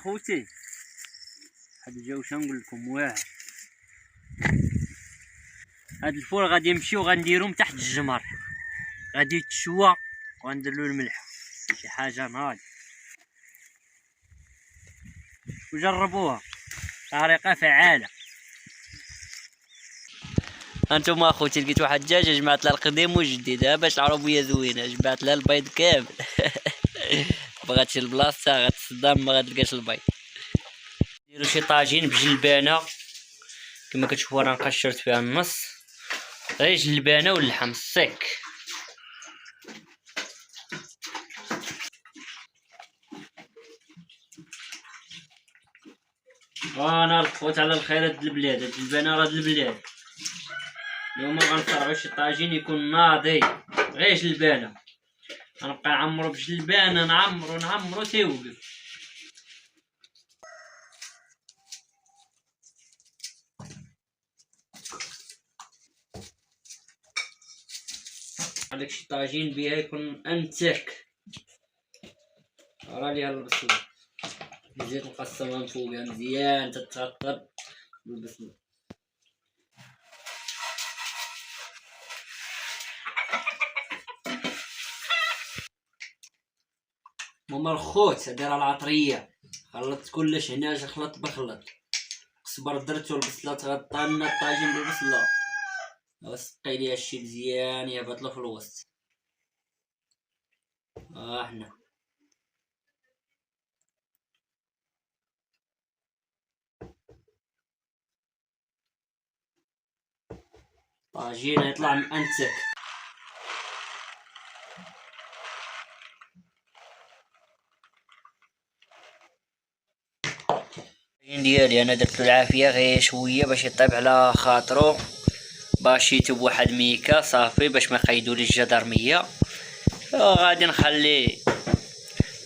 اخوتي هاد الجو شنقول لكم واعر. هاد الفول غادي يمشيو غنديروهم تحت الجمر، غادي يتشوى وغنديرلو الملح، شي حاجه ناضي. وجربوها، طريقه فعاله. هانتوما اخوتي لقيت واحد الدجاجه جمعت لها القديم والجديد باش العربيه زوينه، جمعت لها البيض كامل. بغات شي البلاصه غتصدم ما غتلقاش البيض. نديرو شي طاجين بجلبانه كما كتشوفوا راه قشرت فيها النص، غير جلبانه واللحم السيك. وانا الخوت على الخير هاد البلاد، هاد الجلبانه راه البلاد. اليوم غنصرعو شي طاجين يكون ناضي غير جلبانه، غنبقى نعمرو بجلبانه نعمرو تيوقف. هذاك شي طاجين بها يكون انتك. راه ليها البصله زيت مقسمه من فوقها مزيان تترطب بالبصله. ماما الخوت دايره العطريه، خلطت كلش هنا خلط بخلط، الصبر درت والبصله تغطى لنا الطاجين بالبصله، وسقي ليها الشي مزيان يهبط له في الوسط. حنا طاجين يطلع مأنتك. الطاجين ديالي انا درتو العافيه غير شويه باش يطيب على خاطرو، باشيتو بواحد ميكا صافي باش ما يقيدوليش الجدرميه. غادي نخليه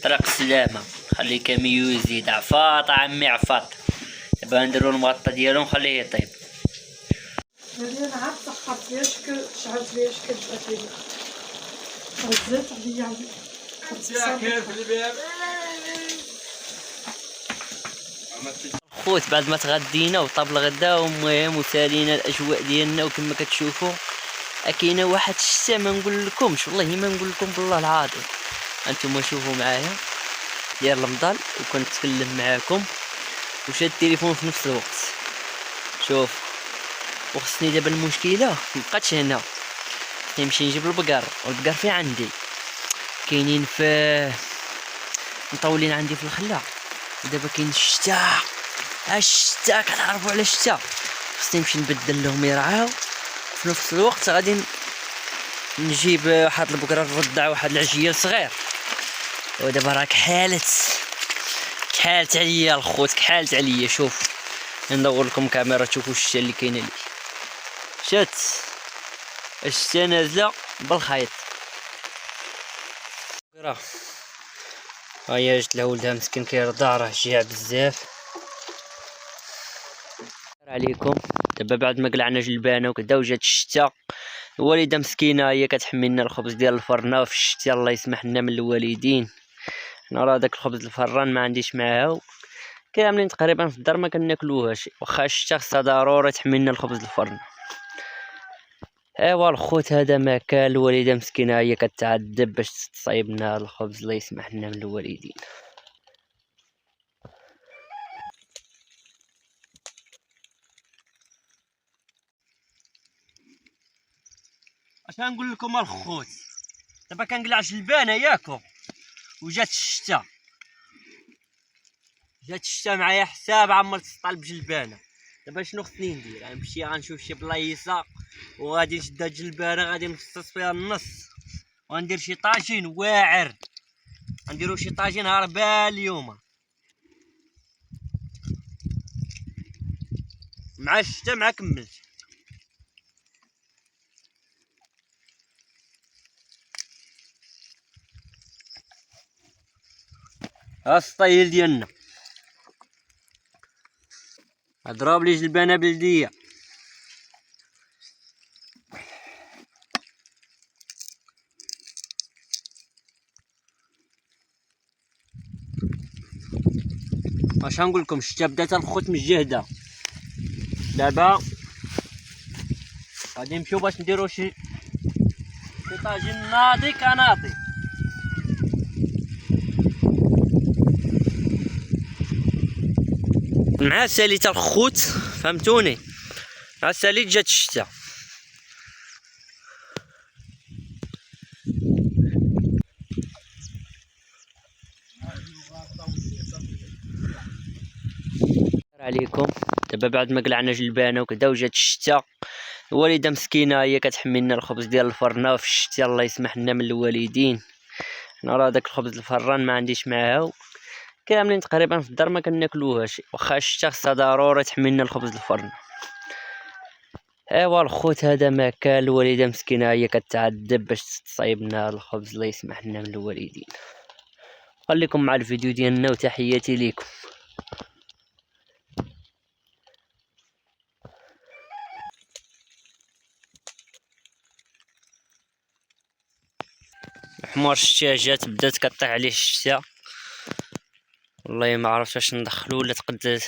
طريق السلامه، نخليه كاميو يزيد عفاط عمي عفاط. دابا نديرو المغطى ديالو ونخليه يطيب. انا عاد سخرت فيها شكل شعلت فيها شكل جات لي الزيت عليا كيف الباب. خوت بعد ما تغدينا وطاب الغدا ومهم وسالينا الاجواء ديالنا، وكما كتشوفوا كاينه واحد الشتا ما نقول لكمش، والله ما نقول لكم بالله العظيم. انتم شوفوا معايا ديال رمضان وكنتكلم معاكم وشاد التليفون في نفس الوقت. شوف وخصني دابا المشكله مبقاتش هنا، نمشي نجيب البقر، والبقر في عندي كاينين في مطولين عندي في الخلا. دابا كاين الشتا كتعرفوا على الشتا، خصني نمشي نبدل لهم يرعاو، في نفس الوقت غادي نجيب واحد البقره نرضع واحد العجيل صغير. ودابا راه كحالت عليا الخوت، كحالت عليا. شوف ندور لكم كاميرا تشوفوا الشتا اللي كاينه لي. شات الشتا نازله بالخيط. هيا جات لها ولدها مسكين كيرضع، راه جيع بزاف عليكم. دابا بعد ما قلعنا جلبانه وكذا وجات الشتا، الوالده مسكينه هي كتحملنا الخبز ديال الفرنه في الشتا، الله يسمح لنا من الوالدين. انا راه داك الخبز الفران ما عنديش معاه، كاملين تقريبا في الدار ما كناكلوهاش، واخا الشتا خصها ضروري تحملنا الخبز الفرن. ايوا الخوت هذا ما كان، الوالده مسكينه هي كتعذب باش تصايب لنا الخبز، الله يسمح لنا من الوالدين. اش نقول لكم الخوت، دابا كنقلع جلبانه ياكم وجات الشتا، معايا حساب عمر تسطال بجلبانه. دابا شنو خصني ندير؟ غنمشي غنشوف شي بلايصه وغادي نشد الجلبانه غادي نفصص فيها النص وغندير شي طاجين واعر، غنديرو شي طاجين هربان اليوم مع الشتا مع كملت. ها السطيل ديالنا، اضرب لي جلبانه بلديه. واش غنقول لكم، الشتا بدات الخوت مجهده. دابا غادي نمشيو باش نديرو شي طاجين ناضي كناطي. مع ساليت الخوت، فهمتوني، مع ساليت جات الشتا. عليكم دابا بعد ما قلعنا جلبانه وكذا وجات الشتا، الوالده مسكينه هي كتحمي لنا الخبز ديال الفرنه في الشتا، الله يسمح لنا من الوالدين. انا راه داك الخبز الفران ما عنديش معاه، كاملين تقريبا في الدار ما كناكلوهاش، واخا الشتا خصها ضروري تحمي لنا الخبز الفرن. ايوا الخوت هذا ما كان، الوالده مسكينه هي كتعذب باش تصايب لنا الخبز، الله يسمح لنا من الوالدين. خليكم مع الفيديو ديالنا وتحياتي ليكم. حمار الشتا جات بدات كطيح عليه الشتا، والله ما عرفت واش ندخلو ولا تقدر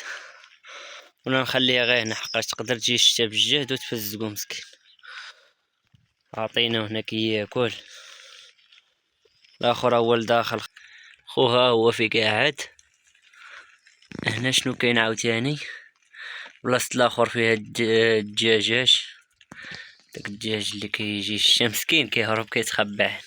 ولا نخليها غير هنا، حقاش تقدر تجي الشتا بالجهد وتفزقو مسكين. عطيناه هنا كياكل، الاخر هو لداخل، خوها هو في قاعد هنا. شنو كاين عاوتاني؟ بلاصة الاخر فيها الدجاجاج، داك الدجاج اللي كيجي الشتا مسكين كيهرب كيتخبى هنا.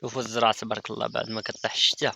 شوفوا الزرع تبارك الله بعد ما كطيح الشتا.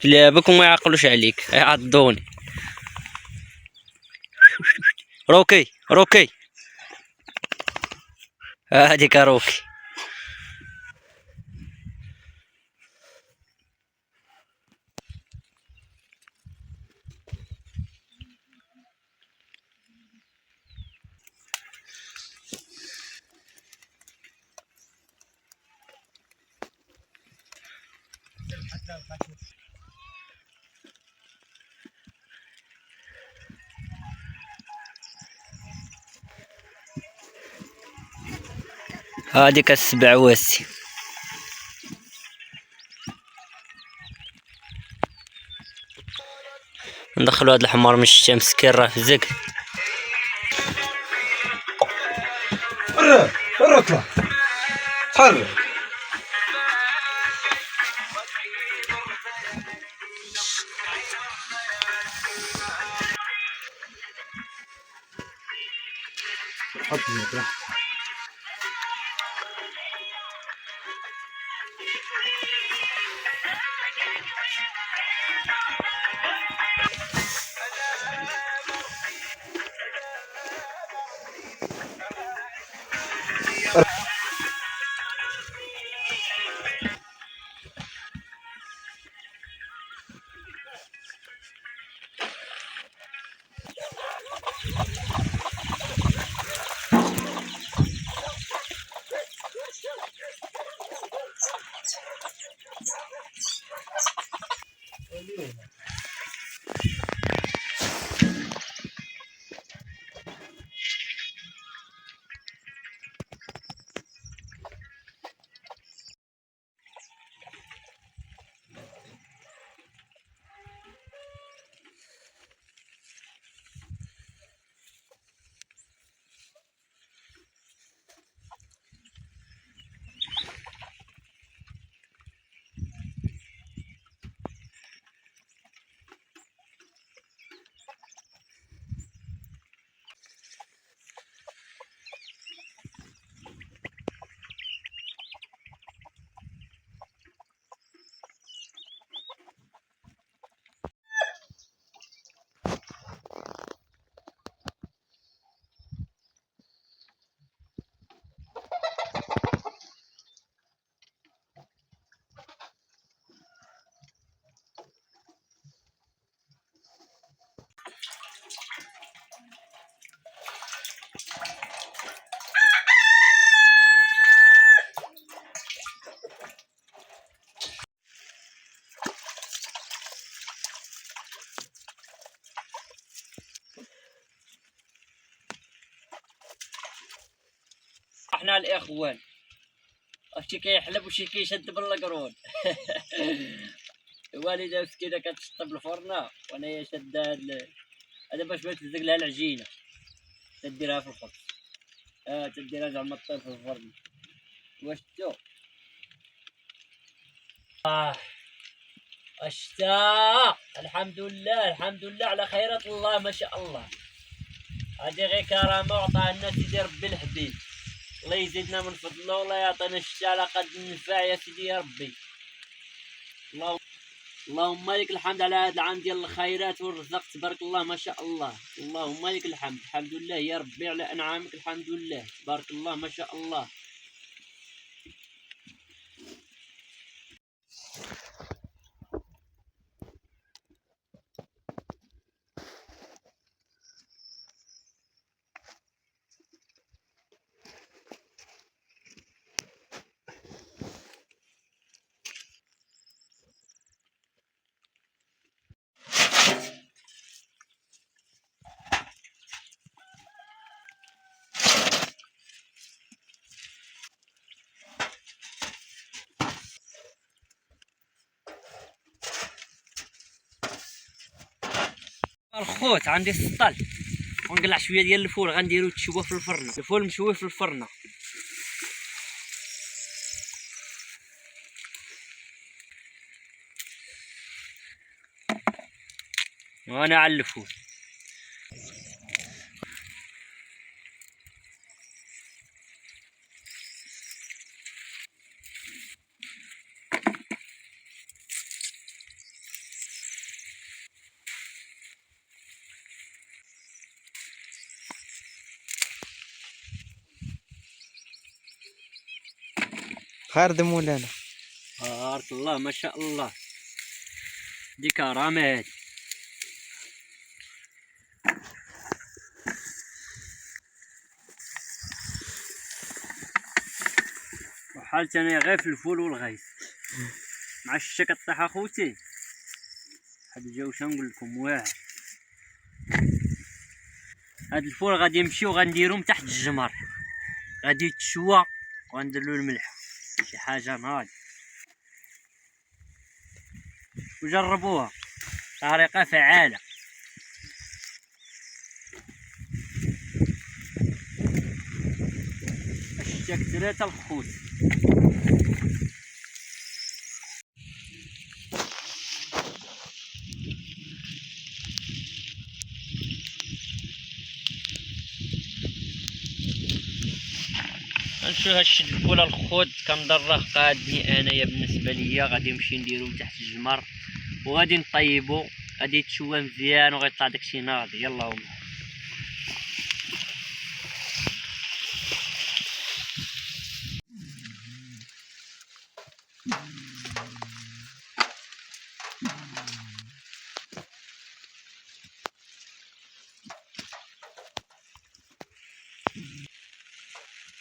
كلابك وما يعقلوش عليك، يعضوني. روكي روكي، هاديك روكي. هاديك السبع واسي. ندخلو هاد الحمار من الشمس كي راه في الزق. حرك حرك. حط الميكروفون. احنا الاخوان، شي كيحلب وشي كيشد بالقرون. الوالده مسكينه كتشطب الفرنه وانايا شاده هذا باش ما تلزق لها العجينه، تديرها في الخبز. تديرها زعما طيب في الفرن. واش شتو الشتاء؟ الحمد لله الحمد لله على خيرات الله ما شاء الله. هادي غير كرامه وعطاها لنا سيدي ربي الحبيب، الله يزيدنا من فضله والله يعطينا الشتاء على قد النفع يا سيدي يا ربي. اللهم لك الحمد على هذا العام ديال الخيرات والرزق، تبارك الله ما شاء الله. اللهم لك الحمد، الحمد لله يا ربي على انعامك، الحمد لله تبارك الله ما شاء الله. الخوت عندي السطل، ونقلع شويه ديال الفول غنديرو تشوى في الفرن، الفول مشوي في الفرن. وانا على الفول. خارد مولانا. بارك الله ما شاء الله، دي كرامة هادي. وحالتي انا غير في الفول والغيث مع الشتا كطيح اخوتي. هاد الجو شنقول لكم واعر. هاد الفول غادي يمشي وغنديرو من تحت الجمر، غادي يتشوى وغنديرلو الملح، شي حاجه ناضي. وجربوها، طريقه فعاله. الشتا كثرات الخوت. نشوف هادشي الفول الخود كنضره قادني انايا. بالنسبه ليا غادي نمشي نديرو تحت الجمر وغادي نطيبو، غادي يتشوى مزيان وغيطلع داكشي ناضي. يلا هما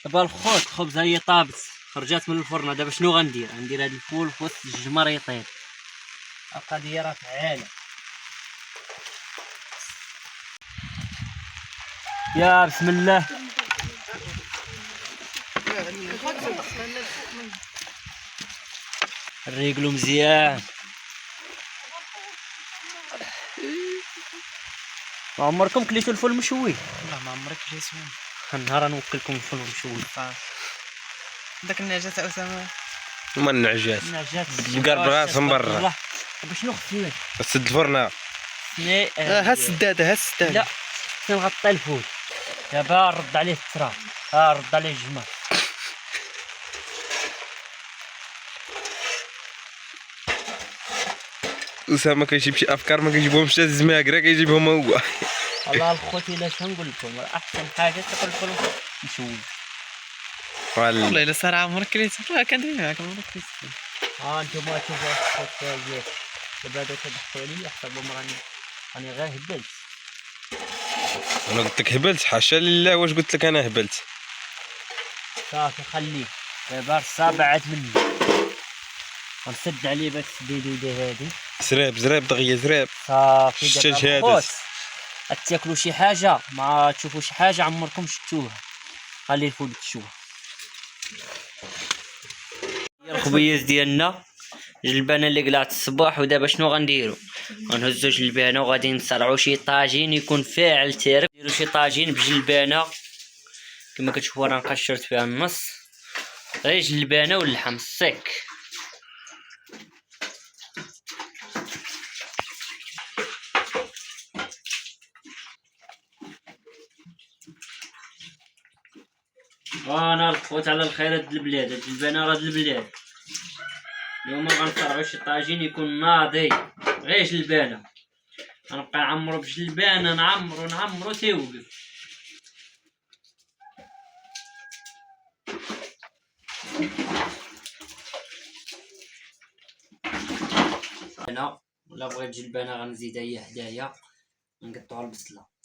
دابا الخوت الخبزه هي طابت، خرجات من الفرن. دابا شنو غندير؟ غندير هاد الفول في وسط الجمر يطيب. القضيه راه فعاله. يا بسم الله. نريقلو مزيان. ما عمركم كليتو الفول مشوي؟ لا ما عمرك كليتو. النهار نوكلكم الفول مشوي. داك النعجات اسامه. هما النعجات النعجات مقربرات من برا. شنو خصني؟ سد الفرن. ها السداده ها السداده. لا خصني نغطي الفول. دابا نرد عليه التراب، نرد عليه الجمر. اسامه كيجيب شي افكار ما كيجيبهمش حتى الزماكره، كيجيبهم هو. والله الخوت الا شنقول لكم، راه احسن حاجه تاكل الفول مشوي. والله الا صراحه عمرك كليتو. كندوي معاك عمرك كليتو. انتوما شوفوا الخوت دابا هذا كيضحكوا عليا حسابهم راني غير هبلت. انا قلت لك هبلت؟ حاشا لله، واش قلت لك انا هبلت؟ صافي خليه دابا الصابع عاد مني. غنسد عليه باش السديده هادي. زراب دغيا زراب. صافي الشاج دابا هادس. الخوت تاكلوا شي حاجه ما تشوفوا شي حاجه عمركم شفتوها. خلي الفول يتشوى. الخبيز ديالنا جلبانه اللي قلعت الصباح. ودابا شنو غنديرو؟ غنهزو جلبانه وغادي نصرعو شي طاجين يكون فاعل تيرك. نديرو شي طاجين بجلبانه كما كتشوفوا راه نقشرت فيها النص، غير جلبانه واللحم السيك. وانا الخوت على الخير هاد البلاد، هاد الجلبانه راه هاد البلاد. اليوم غنصرعو شي طاجين يكون ناضي، غير جلبانه. غنبقى نعمرو بجلبانه، نعمرو تيوقف. انا ولا بغيت جلبانه غنزيدها هي حدايا، نقطعو البصله.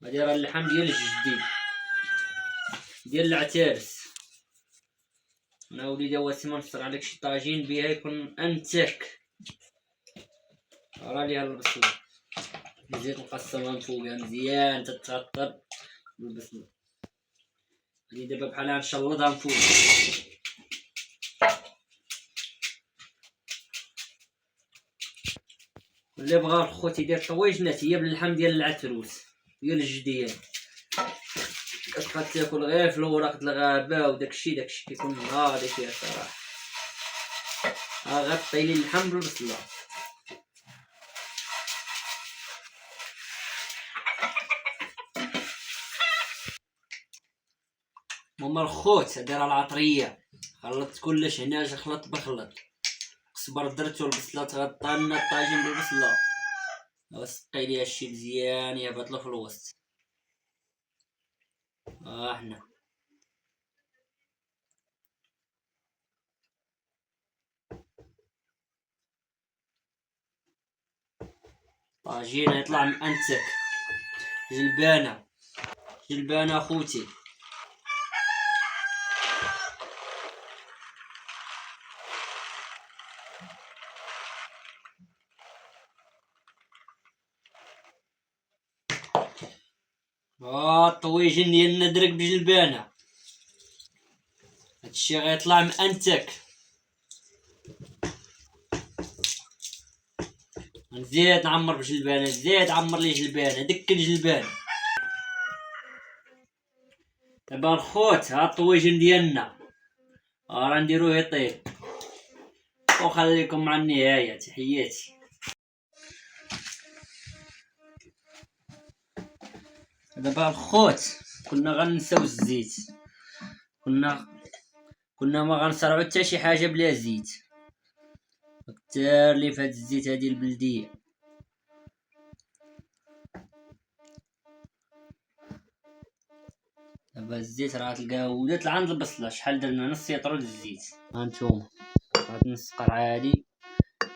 هادي راه اللحم ديال الجديد ديال العتارس. انا وليدي واسمه نصر عليك شي طاجين بها يكون انتك. راه ليها البصله، زيت مقسمه من فوقها مزيان تتعطر بالبصله. اللي دابا بحالها نشلضها نفوت. اللي بغا الخوت يدير طويجنات هي باللحم ديال العتروس ديال الجديان، كتبقى تاكل غير في الوراق د الغابه وداكشي كيكون ناضي فيها صراحه. غير طيلي اللحم بالبصله. ماما الخوت دايره العطريه، خلطت كلش هنا، جا خلط بخلط، الصبر درت والبصله تغطى لنا الطاجين بالبصله، وسقي ليها الشي مزيان يهبط له في الوسط. هنا طاجين يطلع مأنتك. جلبانه اخوتي. الطويجين ديالنا درك بجلبانه، هادشي غيطلع مأنتك. نزيد نعمر بجلبانه، زيد عمر لي جلبانه، دك الجلبانه. دابا الخوت ها الطويجين ديالنا راه نديروه يطيب، وخليكم مع النهايه. تحياتي. دابا الخوت كنا غنساو الزيت، كنا ما غنصرعو حتى شي حاجه بلا زيت، كتار لي فهاد الزيت هادي البلديه. دابا الزيت راه تلقاه ولات لعند البصله، شحال درنا؟ نص يطرو د الزيت. هانتوما هاد نص قرعه هادي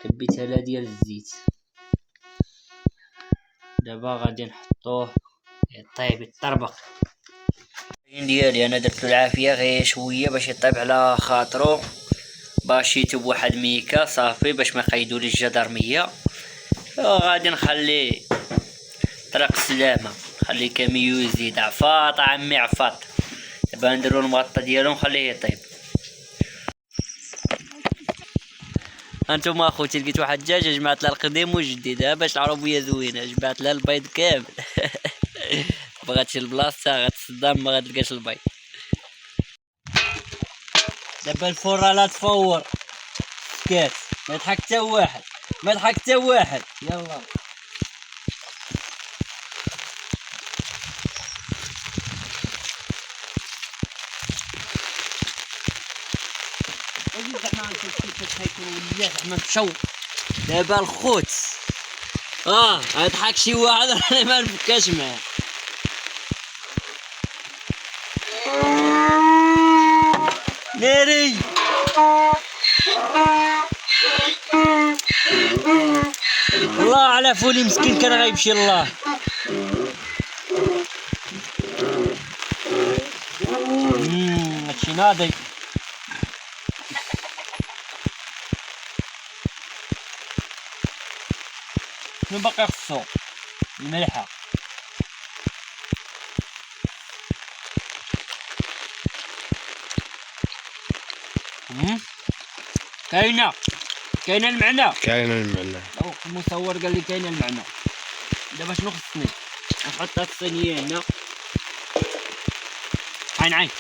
كبيتها لها ديال الزيت. دابا غادي نحطوه يطيب يطربق. ديالي انا درتو العافيه غير شويه باش يطيب على خاطرو، باشيتو بواحد ميكا صافي باش ما يقيدوليش الجدرميه. غادي نخليه طريق السلامه، نخليه كاميو يزيد عفاط عمي عفاط. دابا نديرو المغطى ديالو ونخليه يطيب. هانتوما اخوتي لقيت واحد الدجاجه جمعت لها القديم والجديد باش العربيه زوينه، جمعت لها البيض كامل. بغاتش البلاصه غتصدم ما غتلقاش البيض. دابا الفرة لا تفور سكات، ما يضحك حتى واحد، ما يضحك حتى واحد. يلا نمشيو. دابا الخوت يضحك شي واحد راني ما نفكاش معاه. ناري الله على فولي مسكين كان غيمشي. الله هادشي ناضي. شنو باقي خصو؟ الملحه. كاينه المعنى. المصور قال لي كاينه المعنى. دابا شنو خصني؟ نحط هاد الصينيه هنا. عين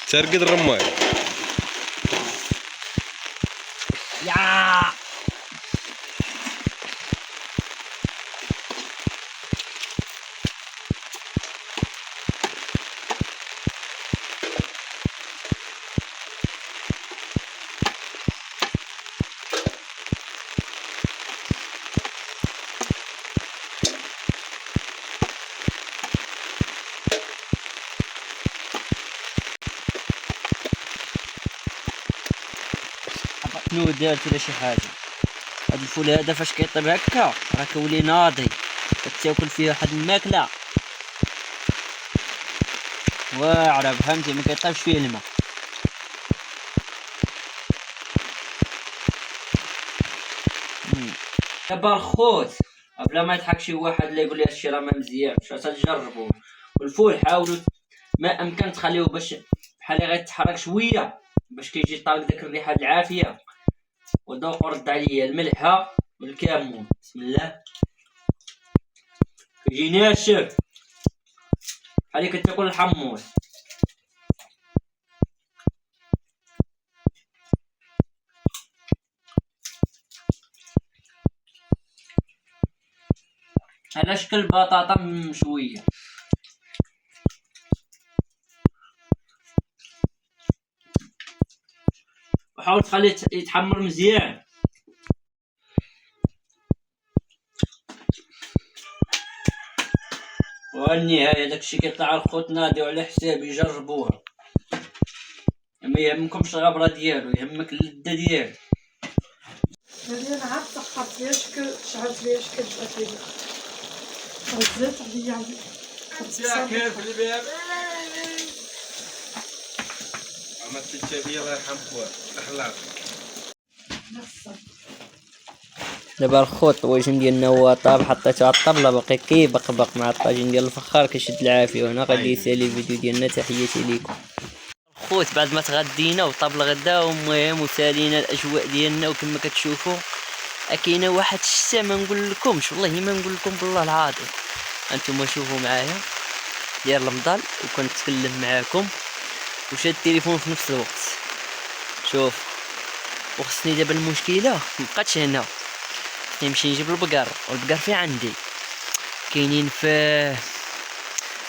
ترقد الرماي يا شنو دارت ولا شي حاجه. هاد الفول هذا فاش كيطيب هكا راه كيولي ناضي، كتاكل فيه واحد الماكله واعره، فهمتي؟ ما كيطيبش فيه الماء. دابا الخوت بلا ما يضحك شي واحد لا يقول لي هادشي راه ما مزيانش، تجربوا. والفول حاولوا ما امكن تخليوه باش بحال غيتحرك شويه باش كيجي طالق داك الريحه العافيه. وذوق ورد عليا الملحه والكمون. بسم الله. كيجي ناشف بحال كتاكل الحموض. على شكل بطاطا مشويه. وحاول تخليه يتحمر مزيان. والنهاية داكشي كيطلع الخوت ناضيو على حسابي جربوها. ما يهمكمش الغبرة ديالو، يهمك اللذة ديالو. هادي انا عاد سخرت فيها شعلت فيها كتبقى فيها الزيت عليا عندي كيف الباب عملت التشابيه الله يرحم خويا الاخلاق. دابا الخوت الطواجن ديالنا هو طاب، حطيته على الطابله باقي كيبقبق مع الطاجين ديال الفخار كيشد العافيه. وهنا غادي يسالي الفيديو ديالنا. تحياتي ليكم الخوت. بعد ما تغدينا وطاب الغدا ومهم وسالينا الاجواء ديالنا، وكما كتشوفوا كاينه واحد الشتا ما نقول لكمش، والله ما نقول لكم بالله العظيم. انتم شوفوا معايا ديال رمضان وكنتكلم معاكم وشاد التليفون في نفس الوقت. شوف وخصني دابا المشكله مبقاتش هنا، نمشي نجيب البقر. والبقر في عندي كاينين في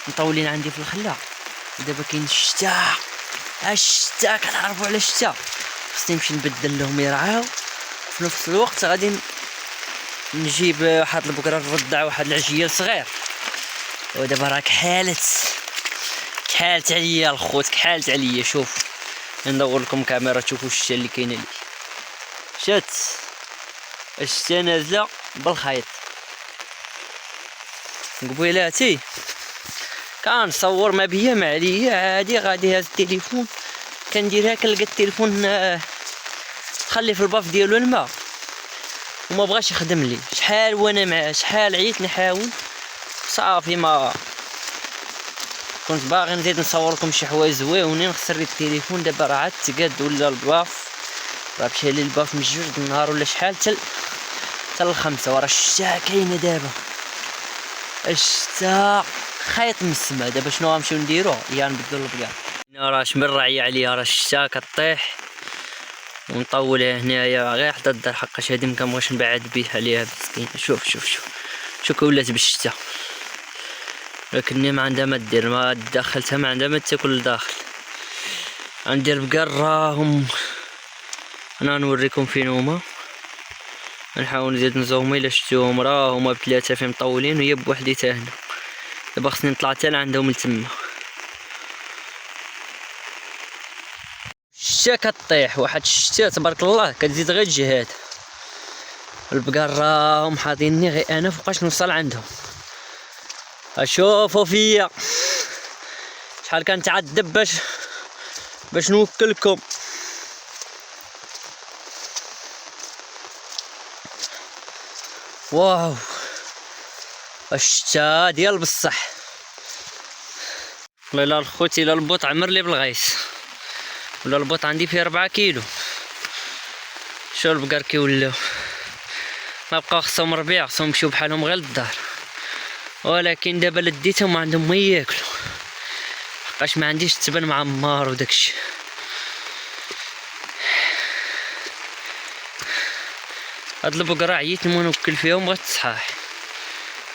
مطولين عندي في الخلا. دابا كاين الشتاء، الشتاء كتعرفوا على الشتاء، خصني نمشي نبدل لهم يرعاو. في نفس الوقت غادي نجيب واحد البقره نرضع واحد العجيل صغير. ودابا راه كحالت عليا الخوت، كحالت عليا. شوف ندور لكم كاميرا تشوفوا الشتا اللي كاينه لي. شات الشتا نازله بالخيط. قبيلاتي كنصور ما بيا ما عليا عادي، غادي هاز التليفون كندير هكا، لقيت التليفون خلي في الباف ديالو الماء وما بغاش يخدم لي. شحال وانا معاه، شحال عييت نحاول صافي ما كنت باغي نزيد نصور لكم شي حوايج زويونين. نخسر التليفون دابا راه عاد تقاد ولا الباف راه مشى لي الباف من جوج النهار ولا شحال حتى الخمسة. وراه الشتا كاينه دابا، الشتا خيط من السما. دابا شنو غنمشيو نديرو؟ يا نبدلو البقر. راه شمن راعي عليا، راه الشتا كطيح ونطولها هنايا غير حدا الدار حقاش هادي مكنبغيش نبعد بيه عليها مسكين. شوف شوف شوف شوف كي ولات بالشتا، لكني ما عندها ما دير، ما دخلتها ما عندها ما تاكل لداخل. عندي البقر راهم انا نوريكم فين هما، نحاول نزيد نزوم الا شفتوهم. راهما بثلاثه فين مطولين وهي بوحديتها هنا. دابا خصني نطلع حتى لعندهم لتما. الشتا كطيح، واحد الشتا تبارك الله كتزيد غير الجهاد. البقر راهم حاضيني غير انا فوقاش نوصل عندهم. اشوفوا فيا شحال كنتعذب باش نوكلكم. واو الشتا ديال بصح. والله الا الخوت الا البوط عمر لي بالغيس، ولا البوط عندي فيه 4 كيلو. شو البقر كيولاو ما بقاو، خصهم ربيع، خصهم يمشيو بحالهم غير للدار. ولكن دابا لديتهم ما عندهم ما ياكلوا حقاش ما عنديش التبن معمر وداكشي. هاد البقرة عييت نمو نوكل فيهم بغات تصحاح،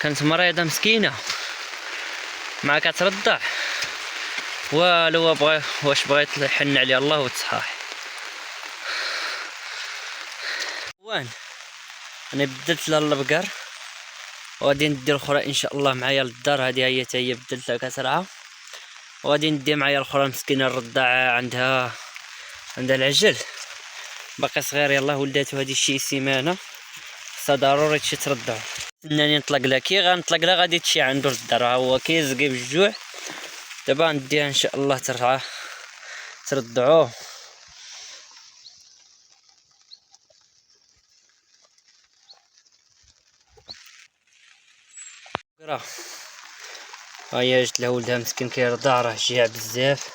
كانت مريضة مسكينة ما كترضع والو. واش بغيت يحن عليها الله وتصحاح. وين انا بدلت لها البقر وغادي ندي الاخرى ان شاء الله معايا للدار. هذه هي حتى هي بدلتها كترعى، وغادي ندي معايا الاخرى مسكينه الرضاعه عندها العجل باقي صغير. يلاه ولداتو هذه شي سيمانه، خصها ضروري تمشي ترضع. انني نطلق لها كي غنطلق لها غادي تمشي عندو للدار. هو كيزقي بالجوع. دابا نديها ان شاء الله ترعى ترضعوه. راه هيا جات لها ولدها مسكين كيرضع، راه جيع بزاف.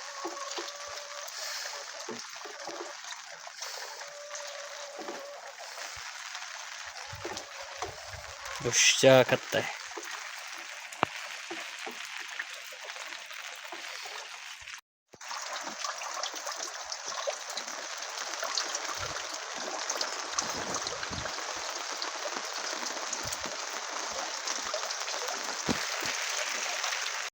والشتا كطيح.